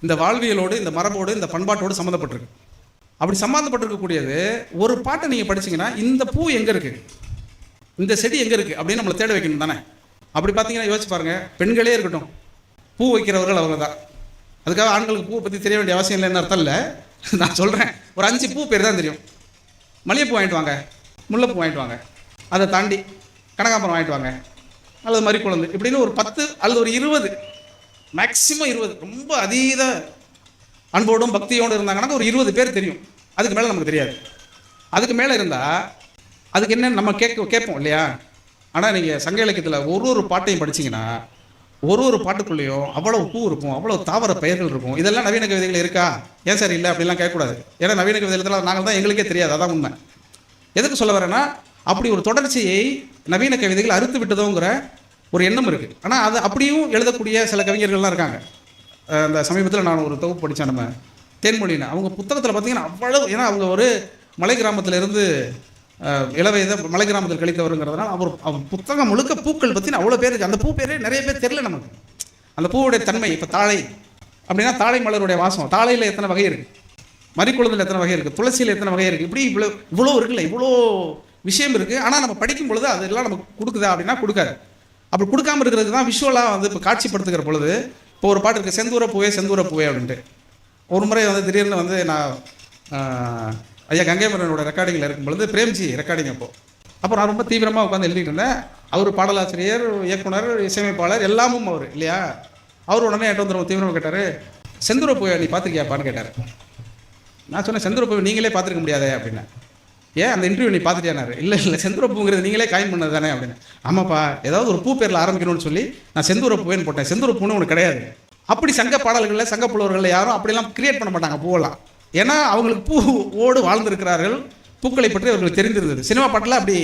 A: இந்த வாழ்வியலோடு, இந்த மரபோடு, இந்த பண்பாட்டோடு சம்மந்தப்பட்டிருக்கு. அப்படி சம்மந்தப்பட்டிருக்கக்கூடியது ஒரு பாட்டை நீங்கள் படிச்சிங்கன்னா, இந்த பூ எங்கே இருக்குது, இந்த செடி எங்கே இருக்குது அப்படின்னு நம்மளை தேட வைக்கணும் தானே. அப்படி பார்த்தீங்கன்னா யோசிச்சு பாருங்கள், பெண்களே இருக்கட்டும், பூ வைக்கிறவர்கள் அவங்க தான். அதுக்காக ஆண்களுக்கு பூவை பற்றி தெரிய வேண்டிய அவசியம் இல்லைன்னு அர்த்தம் இல்லை. நான் சொல்கிறேன், ஒரு 5 பூ பேர் தான் தெரியும். மல்லிகைப்பூ வாங்கிட்டு வாங்க, முல்லைப்பூ வாங்கிட்டு வாங்க, அதை தாண்டி கனகாம்பரம் வாங்கிட்டு வாங்க, அல்லது மறிக்குழந்து, இப்படின்னு ஒரு 10 அல்லது ஒரு 20, மேக்சிமம் 20, ரொம்ப அதீத அன்போடும் பக்தியோடு இருந்தாங்கன்னா ஒரு 20 பேர் தெரியும். அதுக்கு மேலே நமக்கு தெரியாது. அதுக்கு மேலே இருந்தால் அதுக்கு என்ன நம்ம கேட்போம் இல்லையா. ஆனால் நீங்கள் சங்க இலக்கியத்தில் ஒரு பாட்டையும் படிச்சிங்கன்னா ஒரு பாட்டுக்குள்ளேயும் அவ்வளோ பூ இருக்கும், அவ்வளோ தாவர பெயர்கள் இருக்கும். இதெல்லாம் நவீன கவிதைகள் இருக்கா? ஏன் சார் இல்லை அப்படிலாம் கேட்கக்கூடாது. ஏன்னா நவீன கவிதைகள் நாங்கள் தான், எங்களுக்கே தெரியாது. அதான் உண்மை. எதுக்கு சொல்ல வரேன்னா, அப்படி ஒரு தொடர்ச்சியை நவீன கவிதைகள் அறுத்து விட்டதோங்கிற ஒரு எண்ணம் இருக்குது. ஆனால் அது அப்படியும் எழுதக்கூடிய சில கவிஞர்கள்லாம் இருக்காங்க. அந்த சமீபத்தில் நான் ஒரு தொகுப்பு படித்தேன், நம்ம தேன்மொழின்னு. அவங்க புத்தகத்தில் பார்த்தீங்கன்னா அவ்வளவு, ஏன்னா அவங்க ஒரு மலை கிராமத்திலிருந்து இளவயதை மலை கிராமத்தில் கழித்தவருங்கிறதுனால அவர் புத்தகம் முழுக்க பூக்கள் பற்றின அவ்வளோ பேர் இருக்குது. அந்த பூ பேரே நிறைய பேர் தெரியல நமக்கு. அந்த பூவுடைய தன்மை, இப்போ தாழை அப்படின்னா தாழை மலருடைய வாசம், தாழையில் எத்தனை வகை இருக்குது, மறிக்குழுந்தில் எத்தனை வகை இருக்குது, துளசியில் எத்தனை வகை இருக்குது, இப்படி இவ்வளோ இருக்குல்ல, இவ்வளோ விஷயம் இருக்குது. ஆனால் நம்ம படிக்கும் பொழுது அதெல்லாம் நமக்கு கொடுக்குதா அப்படின்னா கொடுக்காது. அப்படி கொடுக்காமல் இருக்கிறதுக்கு தான் விஷுவலாக இப்போ காட்சிப்படுத்துகிற பொழுது, இப்போ ஒரு பாட்டு இருக்குது, செந்தூர பூவே அப்படின்ட்டு. ஒரு முறை திடீர்னு நான் ஐயா கங்கைமரனோட ரெக்கார்டிங்கில் இருக்கும் பொழுது, பிரேம்ஜி ரெக்கார்டிங் அப்போ நான் ரொம்ப தீவிரமாக உட்காந்து எழுதிட்டு இருந்தேன். அவர் பாடலாசிரியர், இயக்குனர், இசையமைப்பாளர் எல்லாமும் அவர் இல்லையா. அவர் உடனே என்கிட்ட ரொம்ப தீவிரமாக கேட்டார், செந்தூர பூவை நீ பார்த்துருக்கியாப்பான்னு கேட்டார். நான் சொன்னேன், செந்தூர பூவை நீங்களே பார்த்துருக்க முடியாதே அப்படின்னா. ஏன் அந்த இன்டர்வியூ நீ பார்த்துட்டியானாரு? இல்லை செந்தூர பூங்கிறது நீங்களே காயின் பண்ணது தானே அப்படின்னு. ஆமாப்பா, ஏதாவது ஒரு பூ பேரில் ஆரம்பிக்கணும்னு சொல்லி நான் செந்தூர பூவேன்னு போட்டேன். செந்தூர பூன்னு ஒன்று கிடையாது. அப்படி சங்க பாடல்களில், சங்க புலவர்களில் யாரும் அப்படிலாம் கிரியேட் பண்ண மாட்டாங்க பூவெல்லாம். ஏன்னா அவங்களுக்கு பூவோடு வாழ்ந்திருக்கிறார்கள், பூக்களை பற்றி அவர்களுக்கு தெரிந்திருந்தது. சினிமா பாட்டில் அப்படி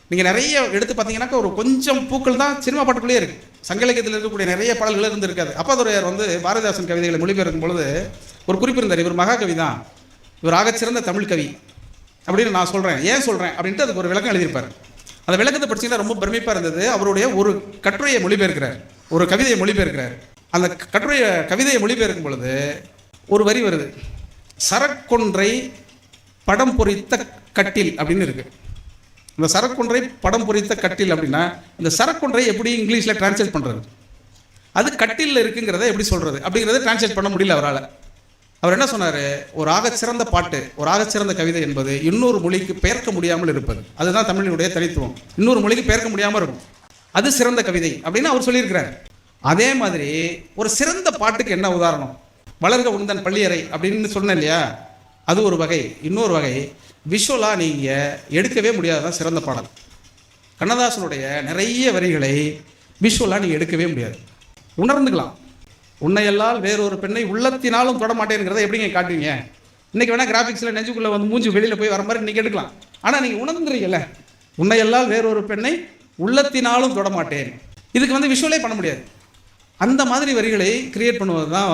A: நீங்கள் நிறைய எடுத்து பார்த்தீங்கன்னாக்கா ஒரு கொஞ்சம் பூக்கள் தான் சினிமா பாட்டுக்குள்ளேயே இருக்குது. சங்க இலக்கியத்தில் இருக்கக்கூடிய நிறைய பாடல்கள் இருந்திருக்காது. அப்பாதுரையார் பாரதிதாசன் கவிதைகளை மொழிபெயர்க்கும் பொழுது ஒரு குறிப்பு இருந்தார், இவர் மகாகவி தான், இவர் ஆகச்சிறந்த தமிழ் கவி அப்படின்னு நான் சொல்கிறேன். ஏன் சொல்கிறேன் அப்படின்ட்டு அதுக்கு ஒரு விளக்கம் எழுதியிருப்பார். அந்த விளக்கத்தை படிச்சிங்கன்னா ரொம்ப பெருமைப்பாக இருந்தது. அவருடைய ஒரு கட்டுரையை மொழிபெயர்க்கிறார், ஒரு கவிதையை மொழிபெயர்க்கிறார். அந்த கவிதையை மொழிபெயர்க்கும் பொழுது ஒரு வரி வருது, சரக்கொன்றை படம் பொறித்த கட்டில் அப்படின்னு இருக்கு. இந்த சரக்கொன்றை படம் பொறித்த கட்டில் அப்படின்னா, இந்த சரக்கொன்றை எப்படி இங்கிலீஷில் டிரான்ஸ்லேட் பண்ணுறது, அது கட்டிலில் இருக்குங்கிறத எப்படி சொல்கிறது அப்படிங்கிறத டிரான்ஸ்லேட் பண்ண முடியல அவரால். அவர் என்ன சொன்னார், ஒரு ஆகச்சிறந்த பாட்டு, ஒரு ஆகச்சிறந்த கவிதை என்பது இன்னொரு மொழிக்கு பெயர்க்க முடியாமல் இருப்பது. அதுதான் தமிழினுடைய தனித்துவம். இன்னொரு மொழிக்கு பெயர்க்க முடியாமல் இருக்கும், அது சிறந்த கவிதை அப்படின்னு அவர் சொல்லியிருக்கிறார். அதே மாதிரி ஒரு சிறந்த பாட்டுக்கு என்ன உதாரணம், வளர்க உந்தன் பள்ளியறை அப்படின்னு சொன்னேன் இல்லையா, அது ஒரு வகை. இன்னொரு வகை விஷுவலாக நீங்கள் எடுக்கவே முடியாதுதான் சிறந்த பாடல். கண்ணதாசனுடைய நிறைய வரிகளை விஷுவலாக நீங்கள் எடுக்கவே முடியாது, உணர்ந்துக்கலாம். உன்னையெல்லால் வேறொரு பெண்ணை உள்ளத்தினாலும் தொட மாட்டேங்கிறத எப்படிங்க காட்டுவீங்க? இன்றைக்கி வேணால் கிராஃபிக்ஸில் நெஞ்சுக்குள்ளே மூஞ்சி வெளியில் போய் வர மாதிரி நீங்கள் எடுக்கலாம். ஆனால் நீங்கள் உணர்ந்துறீங்கல்ல, உன்னையெல்லால் வேறொரு பெண்ணை உள்ளத்தினாலும் தொட மாட்டேன், இதுக்கு விஷுவலே பண்ண முடியாது. அந்த மாதிரி வரிகளை கிரியேட் பண்ணுவது தான்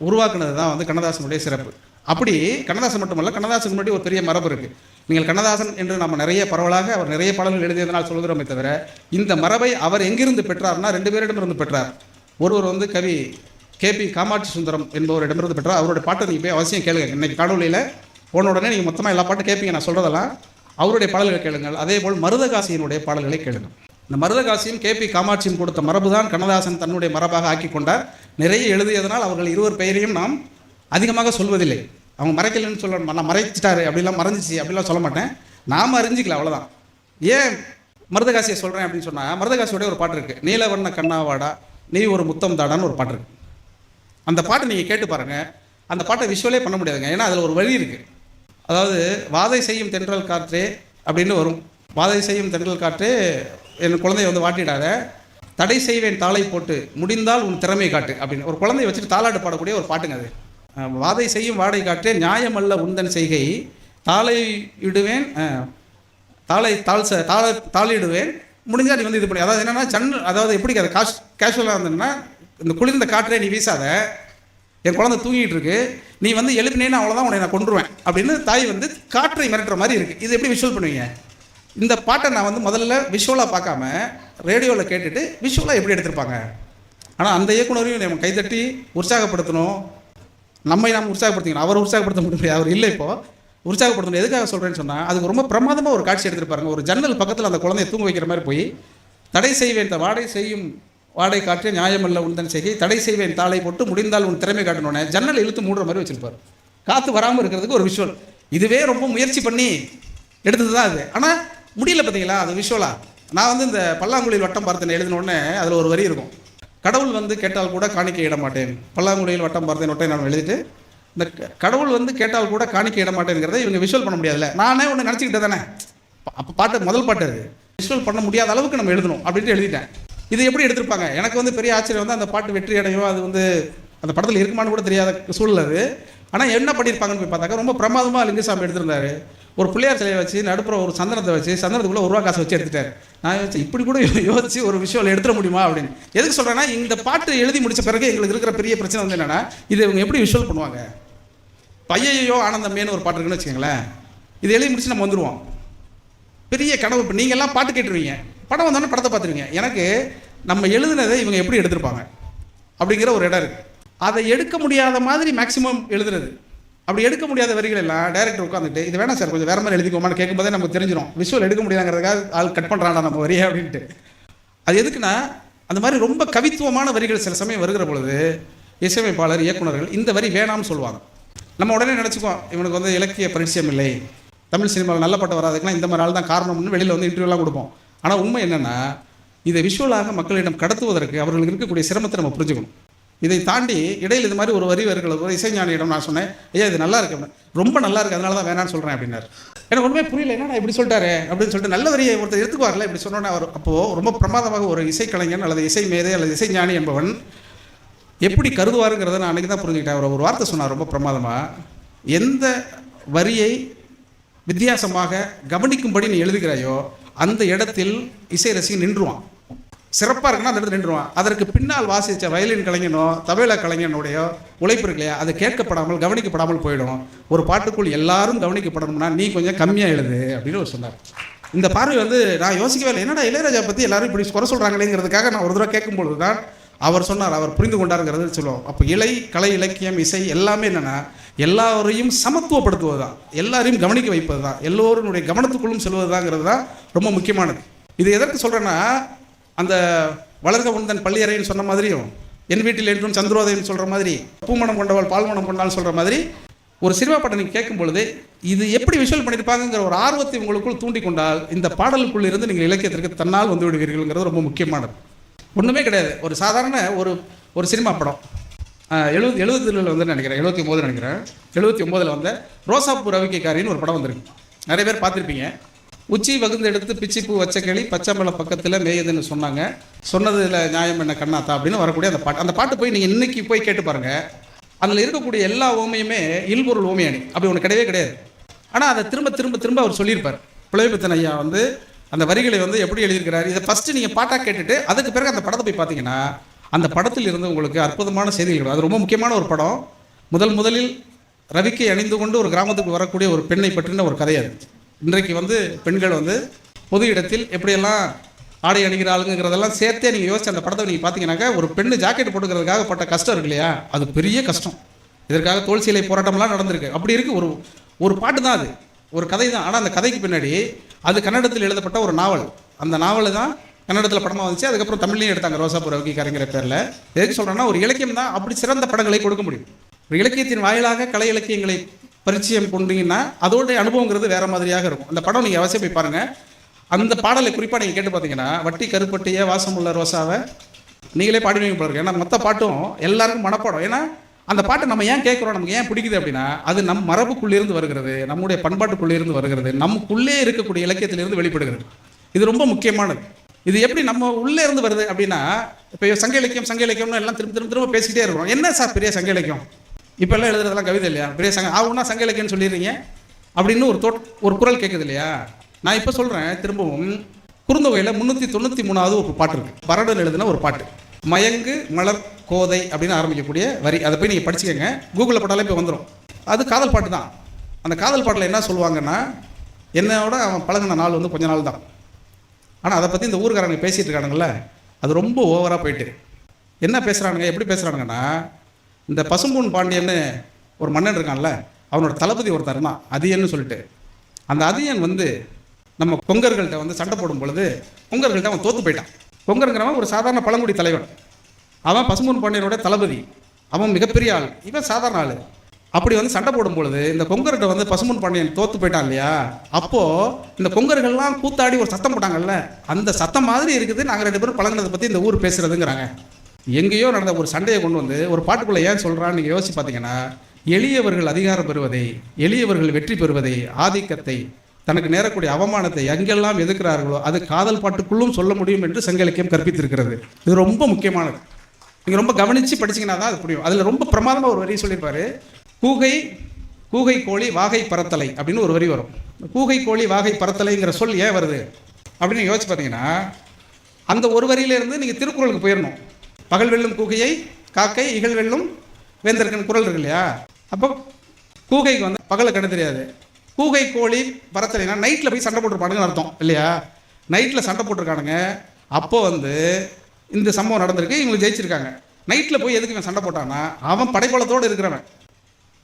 A: உருவாக்குனது தான் கண்ணதாசனுடைய சிறப்பு. அப்படி கண்ணதாசன் மட்டுமல்ல, கண்ணதாசனுக்கு முன்னாடி ஒரு பெரிய மரபு இருக்குது. நீங்கள் கண்ணதாசன் என்று நம்ம நிறைய பரவலாக அவர் நிறைய பாடல்கள் எழுதியதனால் சொல்கிறோமே தவிர, இந்த மரபை அவர் எங்கிருந்து பெற்றார்னா 2 பேரிடமிருந்து பெற்றார். ஒருவர் கவி கேபி காமாட்சி சுந்தரம் என்பவரிடமிருந்து பெற்றார். அவருடைய பாட்டை நீங்கள் போய் அவசியம் கேளுங்க. இன்றைக்கி காணொலியில் போன உடனே நீங்கள் மொத்தமாக எல்லா பாட்டும் கேட்பீங்க. நான் சொல்கிறதெல்லாம் அவருடைய பாடல்களை கேளுங்கள். அதே போல் மருதகாசியினுடைய பாடல்களை கேளுங்கள். இந்த மருதகாசியும் கேபி காமாட்சியும் கொடுத்த மரபு தான் கண்ணதாசன் தன்னுடைய மரபாக ஆக்கி கொண்டார். நிறைய எழுதியதனால் அவர்கள் இருவர் பெயரையும் நாம் அதிகமாக சொல்வதில்லை. அவங்க மறைக்கலன்னு சொல்ல, நான் மறைச்சிட்டாரு அப்படிலாம் மறைஞ்சிச்சு அப்படிலாம் சொல்ல மாட்டேன், நாம் அறிஞ்சிக்கல, அவ்வளோதான். ஏன் மருதகாசியை சொல்கிறேன் அப்படின்னு சொன்னால், மருதகாசியோடைய ஒரு பாட்டு இருக்குது, நீலவர்ண கண்ணாவாடா நீ ஒரு முத்தம் தாடான்னு ஒரு பாட்டு இருக்குது. அந்த பாட்டை நீங்கள் கேட்டு பாருங்கள். அந்த பாட்டை விஷுவலே பண்ண முடியாதுங்க. ஏன்னா அதில் ஒரு வழி இருக்குது. அதாவது வாதை செய்யும் தென்றல் காற்றே அப்படின்னு வரும். வாதை செய்யும் தென்றல் காற்றே என் குழந்தைய வந்து வாட்டிடாத, தடை செய்வேன் தாளை போட்டு முடிந்தால் உன் திறமை காட்டு அப்படின்னு ஒரு குழந்தைய வச்சுட்டு தாளாட்டு பாடக்கூடிய ஒரு பாட்டுங்க அது. வாதை செய்யும் வாடை காற்றே நியாயமல்ல உந்தன் செய்கை, தாளை இடுவேன் தாளிடுவேன் முடிஞ்சால் நீ வந்து இது பண்ணி. அதாவது என்னென்னா அதாவது எப்படி அது கேஷுவலாக இருந்ததுன்னா, இந்த குளிர்ந்த காற்றே நீ வீசாத, என் குழந்தை தூங்கிட்டு இருக்கு, நீ வந்து எழுப்பினேன்னு அவ்வளோதான் உன்னை நான் கொண்டுருவேன் அப்படின்னு தாய் வந்து காற்றை மிரட்டுற மாதிரி இருக்குது. இது எப்படி விஷுவல் பண்ணுவீங்க? இந்த பாட்டை நான் வந்து முதல்ல விஷுவலாக பார்க்காம ரேடியோவில் கேட்டுட்டு விஷுவலாக எப்படி எடுத்திருப்பாங்க. ஆனால் அந்த இயக்குனரையும் நம்ம கைதட்டி உற்சாகப்படுத்தணும், நாம் உற்சாகப்படுத்திக்கணும். அவர் உற்சாகப்படுத்த முடியாது, அவர் இல்லை இப்போது. உற்சாகப்படுத்தணும். எதுக்காக சொல்கிறேன்னு சொன்னால், அதுக்கு ரொம்ப பிரமாதமாக ஒரு காட்சி எடுத்துருப்பாருங்க. ஒரு ஜன்னல் பக்கத்தில் அந்த குழந்தைய தூங்க வைக்கிற மாதிரி போய் தடை செய்வேன் வாடை செய்யும் வாடை காற்றே நியாயமல்ல உந்தன் செய்கை, தடை செய்வேன் தாளை போட்டு முடிந்தால் உன் திறமை காட்டணுன்னே ஜன்னல் இழுத்து மூடுற மாதிரி வச்சுருப்பார். காற்று வராமல் இருக்கிறதுக்கு ஒரு விஷுவல். இதுவே ரொம்ப முயற்சி பண்ணி எடுத்தது தான் அது. ஆனால் முடியல பார்த்தீங்களா அது விஷுவலாக. நான் வந்து இந்த பல்லாங்குழியில் வட்டம் பார்த்தேன் எழுதினோடனே அதில் ஒரு வரி இருக்கும், கடவுள் வந்து கேட்டால் கூட காணிக்கை இட மாட்டேன். பல்லாங்குழியில் வட்டம் பார்த்தேன் ஒட்டை நான் எழுதிட்டு, இந்த கடவுள் வந்து கேட்டால் கூட காணிக்கை இட மாட்டேங்கிறத இவங்க விஷுவல் பண்ண முடியாதுல்ல. நானே ஒன்று நினச்சிக்கிட்டே தானே, அப்போ பாட்டு முதல் பாட்டு அது விஷுவல் பண்ண முடியாத அளவுக்கு நம்ம எழுதணும் அப்படின்ட்டு எழுதிட்டேன். இது எப்படி எடுத்திருப்பாங்க? எனக்கு வந்து பெரிய ஆச்சரியம் வந்து அந்த பாட்டு வெற்றி அடையும், அது வந்து அந்த படத்தில் இருக்குமான்னு கூட தெரியாத சூழல் அது. ஆனால் என்ன பண்ணியிருப்பாங்கன்னு போய் பார்த்தாக்கா ரொம்ப பிரமாதமாக லிங்குசாமி எடுத்திருந்தாரு. ஒரு பிள்ளையார் சிலையை வச்சு நடுப்புற ஒரு சந்தனத்தை வச்சு சந்தனத்துக்குள்ளே ஒரு ரூபா காசை வச்சு எடுத்துட்டார். நான் யோசிச்சு இப்படி கூட யோசிச்சு ஒரு விஷயம் எடுத்துட முடியுமா அப்படின்னு. எதுக்கு சொல்கிறேன்னா, இந்த பாட்டு எழுதி முடித்த பிறகு எங்களுக்கு இருக்கிற பெரிய பிரச்சனை வந்து என்னென்னா, இது இவங்க எப்படி விஷுவல் பண்ணுவாங்க. பையையோ ஆனந்தமேன்னு ஒரு பாட்டு இருக்குன்னு வச்சுக்கோங்களேன், இது எழுதி முடிச்சு நம்ம வந்துடுவோம். பெரிய கனவு. இப்போ நீங்கள்லாம் பாட்டு கேட்டுருவீங்க, படம் வந்தோடனே படத்தை பார்த்துருவீங்க. எனக்கு நம்ம எழுதுனதை இவங்க எப்படி எடுத்திருப்பாங்க அப்படிங்கிற ஒரு இடம் இருக்குது. அதை எடுக்க முடியாத மாதிரி மேக்ஸிமம் எழுதுறது. அப்படி எடுக்க முடியாத வரிகள் எல்லாம் டைரக்டர் உட்காந்துட்டு இது வேணாம் சார் கொஞ்சம் வேறு மாதிரி எழுதிக்கோமான்னு கேட்கும்போதே நமக்கு தெரிஞ்சிடும் விஷுவல் எடுக்க முடியாதுங்கிறதுக்காக ஆள் கட் பண்ணுறாண்டா நம்ம வரியா அப்படின்ட்டு. அது எதுக்குன்னா, அந்த மாதிரி ரொம்ப கவித்துவமான வரிகள் சில சமயம் வருகிற பொழுது இசையமைப்பாளர் இயக்குனர்கள் இந்த வரி வேணாம்னு சொல்லுவாங்க. நம்ம உடனே நினச்சிக்குவோம் இவனுக்கு வந்து இலக்கிய பரிச்சயம் இல்லை, தமிழ் சினிமாவில் நல்ல பட்டம் வராதுக்குன்னா இந்த மாதிரி ஆள் தான் காரணம்னு வெளியில் வந்து இன்டர்வியூலாம் கொடுப்போம். ஆனால் உண்மை என்னென்னா, இதை விஷுவலாக மக்களிடம் கடத்துவதற்கு அவர்களுக்கு இருக்கக்கூடிய சிரமத்தை நம்ம புரிஞ்சுக்கணும். இதை தாண்டி இடையில் இது மாதிரி ஒரு வரி வருகிறது. ஒரு இசைஞானியிடம் நான் சொன்னேன், ஐயா இது நல்லா இருக்கு, ரொம்ப நல்லா இருக்குது, அதனால தான் வேணான்னு சொல்கிறேன் அப்படின்னாரு. எனக்கு ஒன்றுமே புரியல, என்னடா இப்படி சொல்லிட்டாரு அப்படின்னு சொல்லிட்டு. நல்ல வரியை ஒருத்தர் எடுத்துக்குவார்ல இப்படி சொன்னோன்னே அவர் அப்போது ரொம்ப பிரமாதமாக ஒரு இசைக்கலைஞன் அல்லது இசை மேதை அல்லது இசைஞானி என்பவன் எப்படி கருதுவாருங்கிறத நான் அன்றைக்கி தான் புரிஞ்சுக்கிட்டேன். அவர் ஒரு வார்த்தை சொன்னார் ரொம்ப பிரமாதமாக, எந்த வரியை வித்தியாசமாக கவனிக்கும்படி நீ எழுதுகிறாயோ அந்த இடத்தில் இசை ரசிகன் நின்றுவான். சிறப்பாக இருக்குன்னா அந்த இடத்துல நின்றுவான். அதற்கு பின்னால் வாசித்த வயலின் கலைஞனோ தபேலா கலைஞனுடைய உழைப்பு இருக்கு இல்லையா, அது கேட்கப்படாமல் கவனிக்கப்படாமல் போயிடும். ஒரு பாட்டுக்குள் எல்லாரும் கவனிக்கப்படணும்னா நீ கொஞ்சம் கம்மியாக எழுது அப்படின்னு அவர் சொன்னார். இந்த பார்வை வந்து நான் யோசிக்கவே இல்லை, என்னடா இளையராஜா பற்றி எல்லாரும் இப்படி குறை சொல்கிறாங்களேங்கிறதுக்காக நான் ஒரு தடவை கேட்கும்பொழுது தான் அவர் சொன்னார், அவர் புரிந்து கொண்டாருங்கிறது சொல்லுவோம். அப்போ கலை இலக்கியம் இசை எல்லாமே என்னென்னா எல்லாரையும் சமத்துவப்படுத்துவது தான், எல்லாரையும் கவனிக்க வைப்பது தான், எல்லோருடைய கவனத்துக்குள்ளும் செல்வது தாங்கிறது தான் ரொம்ப முக்கியமானது. இது எதற்கு சொல்கிறேன்னா, அந்த வளர்க உந்தன் பள்ளியறைன்னு சொன்ன மாதிரியும் என் வீட்டில் என்றும் சந்திரோதயம்னு சொல்கிற மாதிரி பூமணம் கொண்டவள் பால்மணம் கொண்டால் சொல்கிற மாதிரி ஒரு சினிமா பாட்டை நீங்கள் கேட்கும் பொழுது இது எப்படி விஷுவல் பண்ணியிருப்பாங்கிற ஒரு ஆர்வத்தை உங்களுக்குள் தூண்டி கொண்டால் இந்த பாடலுக்குள் இருந்து நீங்கள் இலக்கியத்திற்கு தன்னால் வந்து விடுவீர்கள்ங்கிறது ரொம்ப முக்கியமானது. ஒன்றுமே கிடையாது. ஒரு சாதாரண ஒரு சினிமா படம் 70 வந்து நினைக்கிறேன், 79 நினைக்கிறேன், 79 வந்த ரோசாப்பூ ரவிக்கைக்காரின்னு ஒரு படம் வந்திருக்கு. நிறைய பேர் பார்த்துருப்பீங்க. உச்சி வகுந்து எடுத்து பிச்சிப்பூ வச்ச கிளி பச்சைமலை பக்கத்தில் மேயுதுன்னு சொன்னாங்க, சொன்னதில் நியாயம் என்ன கண்ணாத்தா அப்படின்னு வரக்கூடிய அந்த பாட்டு போய் நீங்கள் இன்னைக்கு போய் கேட்டு பாருங்கள். அதில் இருக்கக்கூடிய எல்லா ஓமையுமே இல்பொருள் ஓமையானி அப்படி ஒன்று கிடையவே கிடையாது. ஆனால் அதை திரும்ப திரும்ப திரும்ப அவர் சொல்லியிருப்பார். புலமைப்பித்தன் ஐயா வந்து அந்த வரிகளை வந்து எப்படி எழுதியிருக்கிறார், இதை ஃபஸ்ட்டு நீங்கள் பாட்டாக கேட்டுட்டு அதுக்கு பிறகு அந்த படத்தை போய் பார்த்தீங்கன்னா அந்த படத்தில் இருந்து உங்களுக்கு அற்புதமான செய்திகள். அது ரொம்ப முக்கியமான ஒரு படம். முதலில் ரவிக்கை அணிந்து கொண்டு ஒரு கிராமத்துக்கு வரக்கூடிய ஒரு பெண்ணை பற்றின ஒரு கதை அது. இன்றைக்கு வந்து பெண்கள் வந்து பொது இடத்தில் எப்படியெல்லாம் ஆடை அணிகிறாளுங்கிறதெல்லாம் சேர்த்தே நீங்கள் யோசிச்சு அந்த படத்தை நீங்கள் பார்த்தீங்கன்னாக்கா ஒரு பெண்ணு ஜாக்கெட் போட்டுக்கிறதுக்காக பட்ட கஷ்டம் இருக்கு இல்லையா, அது பெரிய கஷ்டம். இதற்காக தோல் சீலை போராட்டம்லாம் நடந்திருக்கு. அப்படி இருக்குது ஒரு பாட்டு தான், அது ஒரு கதை தான். ஆனால் அந்த கதைக்கு பின்னாடி அது கன்னடத்தில் எழுதப்பட்ட ஒரு நாவல். அந்த நாவல் தான் கன்னடத்தில் படமாக வந்துச்சு. அதுக்கப்புறம் தமிழ்லையும் எடுத்தாங்க, ரோசாப்பூ ரவிக்கைக்காரிங்கிற பேரில். எதுக்கு சொல்கிறேன்னா, ஒரு இலக்கியம் தான் அப்படி சிறந்த படங்களை கொடுக்க முடியும். ஒரு இலக்கியத்தின் வாயிலாக கலை இலக்கியங்களை பரிச்சயம் கொண்டீங்கன்னா அதோடைய அனுபவங்கிறது வேறு மாதிரியாக இருக்கும். அந்த படம் நீங்கள் அவசியம் போய் பாருங்கள். அந்த பாடலை குறிப்பாக நீங்கள் கேட்டு பார்த்தீங்கன்னா, வட்டி கருப்பட்டிய வாசமுள்ள ரோசாவை நீங்களே பாடுவீங்க போல இருக்கு. ஏன்னா மற்ற பாட்டும் எல்லாருக்கும் மனப்பாடம். ஏன்னா அந்த பாட்டை நம்ம ஏன் கேட்குறோம், நமக்கு ஏன் பிடிக்குது அப்படின்னா அது நம் மரபுக்குள்ளேருந்து வருகிறது, நம்முடைய பண்பாட்டுக்குள்ளேருந்து வருகிறது, நமக்குள்ளே இருக்கக்கூடிய இலக்கியத்திலிருந்து வெளிப்படுகிறது. இது ரொம்ப முக்கியமானது. இது எப்படி நம்ம உள்ளே இருந்து வருது அப்படின்னா, இப்போ சங்க இலக்கியம்னு எல்லாம் திரும்ப திரும்ப திரும்ப பேசிக்கிட்டே இருக்கிறோம். என்ன சார் பெரிய சங்க இலக்கியம்? இப்போ எல்லாம் எழுதுறதெல்லாம் கவிதை இல்லையா? பெரிய ஆகுனா சங்க இலக்கியம்னு சொல்லிடுறீங்க அப்படின்னு ஒரு குரல் கேட்குது இல்லையா? நான் இப்போ சொல்கிறேன் திரும்பவும், குறுந்தொகையில் 393வது ஒரு பாட்டு இருக்குது. பரடன் எழுதின ஒரு பாட்டு, மயங்கு மலர் கோதை அப்படின்னு ஆரம்பிக்கக்கூடிய வரி. அதை போய் நீங்கள் படிச்சுக்கோங்க, கூகுளில் போட்டாலே இப்போ வந்துடும். அது காதல் பாட்டு தான். அந்த காதல் பாட்டில் என்ன சொல்லுவாங்கன்னா, என்னோட அவன் பழகின நாள் வந்து கொஞ்ச நாள் தான். ஆனால் அதை பற்றி இந்த ஊருக்காரங்க பேசிகிட்டு இருக்கானுங்கள, அது ரொம்ப ஓவராக போயிட்டு என்ன பேசுகிறானுங்க, எப்படி பேசுகிறானுங்கன்னா, இந்த பசும்பொன் பாண்டியன்னு ஒரு மன்னன் இருக்கான்ல, அவனோட தளபதி ஒருத்தர் தான் அதியன்னு சொல்லிட்டு. அந்த அதியன் வந்து நம்ம கொங்கர்கள்ட்ட வந்து சண்டை போடும் பொழுது கொங்கர்கள்ட்ட அவன் தோற்று போயிட்டான். கொங்கருங்கிறவன் ஒரு சாதாரண பழங்குடி தலைவன், அவன் பசும்பொன் பாண்டியனோட தளபதி, அவன் மிகப்பெரிய ஆள், இவன் சாதாரண ஆள். அப்படி வந்து சண்டை போடும் பொழுது இந்த கொங்கர்கிட்ட வந்து பசும்பொன் பாண்டியன் தோற்று போயிட்டான் இல்லையா? அப்போது இந்த கொங்கர்கள்லாம் கூத்தாடி ஒரு சத்தம் போட்டாங்கல்ல, அந்த சத்தம் மாதிரி இருக்குது நாங்கள் 2 பேரும் பழங்கினதை பற்றி இந்த ஊர் பேசுகிறதுங்கிறாங்க. எங்கேயோ நடந்த ஒரு சண்டையை கொண்டு வந்து ஒரு பாட்டுக்குள்ளே ஏன் சொல்கிறான்னு நீங்கள் யோசிச்சு பார்த்தீங்கன்னா, எளியவர்கள் அதிகாரம் பெறுவதை, எளியவர்கள் வெற்றி பெறுவதை, ஆதிக்கத்தை, தனக்கு நேரக்கூடிய அவமானத்தை எங்கெல்லாம் எதிர்க்கிறார்களோ அது காதல் பாட்டுக்குள்ளும் சொல்ல முடியும் என்று சங்க இலக்கியம் கற்பித்திருக்கிறது. இது ரொம்ப முக்கியமானது. நீங்கள் ரொம்ப கவனித்து படிச்சிங்கன்னா தான் அது புரியும். அதில் ரொம்ப பிரமாதமாக ஒரு வரி சொல்லியிருப்பார். கூகை கோழி வாகை பறத்தலை அப்படின்னு ஒரு வரி வரும். கூகை கோழி வாகை பறத்தலைங்கிற சொல் ஏன் வருது அப்படின்னு யோசிச்சு பார்த்தீங்கன்னா, அந்த ஒரு வரியிலேருந்து நீங்கள் திருக்குறளுக்கு போயிடணும். பகல் வெல்லும் கூகையை காக்கை இகழ் வெல்லும் வேந்தருக்குன்னு குரல் இருக்கு இல்லையா? அப்போ கூகைக்கு வந்து பகலை கண்ணு தெரியாது, கூகை கோழி பறத்தலைனா நைட்டில் போய் சண்டை போட்டுருப்பானுங்கன்னு அர்த்தம் இல்லையா? நைட்டில் சண்டை போட்டிருக்கானுங்க. அப்போ வந்து இந்த சம்பவம் நடந்திருக்கு, இவங்க ஜெயிச்சிருக்காங்க. நைட்டில் போய் எதுக்கு இவன் சண்டை போட்டான்னா, அவன் படைபலத்தோடு இருக்கிறவன்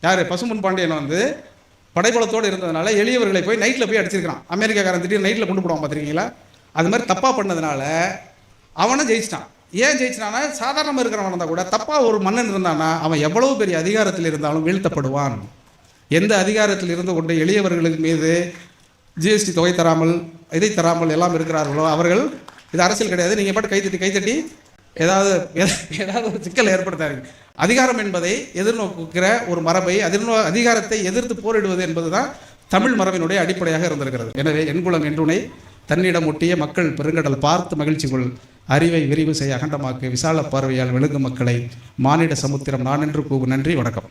A: யார்? பசும்பொன் பாண்டியன் வந்து படைபலத்தோடு இருந்ததுனால எளியவர்களை போய் நைட்டில் போய் அடிச்சிருக்கிறான். அமெரிக்காக்காரன் திடீர்னு நைட்டில் கொண்டு போடுவான் பார்த்துருக்கீங்களா? அது மாதிரி தப்பாக பண்ணதுனால அவனை ஜெயிச்சிட்டான். ஏன் ஜெயிச்சிட்டானா, சாதாரணமாக இருக்கிறவன் இருந்தால் கூட தப்பாக ஒரு மன்னன் இருந்தானா அவன் எவ்வளவு பெரிய அதிகாரத்தில் இருந்தாலும் வீழ்த்தப்படுவான். எந்த அதிகாரத்தில் இருந்து கொண்டு எளியவர்களுக்கு மீது ஜிஎஸ்டி தொகை தராமல் இதை தராமல் எல்லாம் இருக்கிறார்களோ அவர்கள், இது அரசியல் கிடையாது, நீங்கள் பாட்டு கைத்தட்டி ஏதாவது ஒரு சிக்கல் ஏற்படுத்தாரு. அதிகாரம் என்பதை எதிர்நோக்குகிற ஒரு மரபை, அதிகாரத்தை எதிர்த்து போரிடுவது என்பது தான் தமிழ் மரபினுடைய அடிப்படையாக இருந்திருக்கிறது. எனவே என்குலம் என்றுனை தன்னிடம் ஒட்டிய மக்கள் பெருங்கடல் பார்த்து மகிழ்ச்சி கொள், அறிவை விரிவு செய்ய அகண்டமாக்கு, விசால பார்வையால் விழுங்கும் மக்களை மானிட சமுத்திரம் நான் என்று கூவு. நன்றி, வணக்கம்.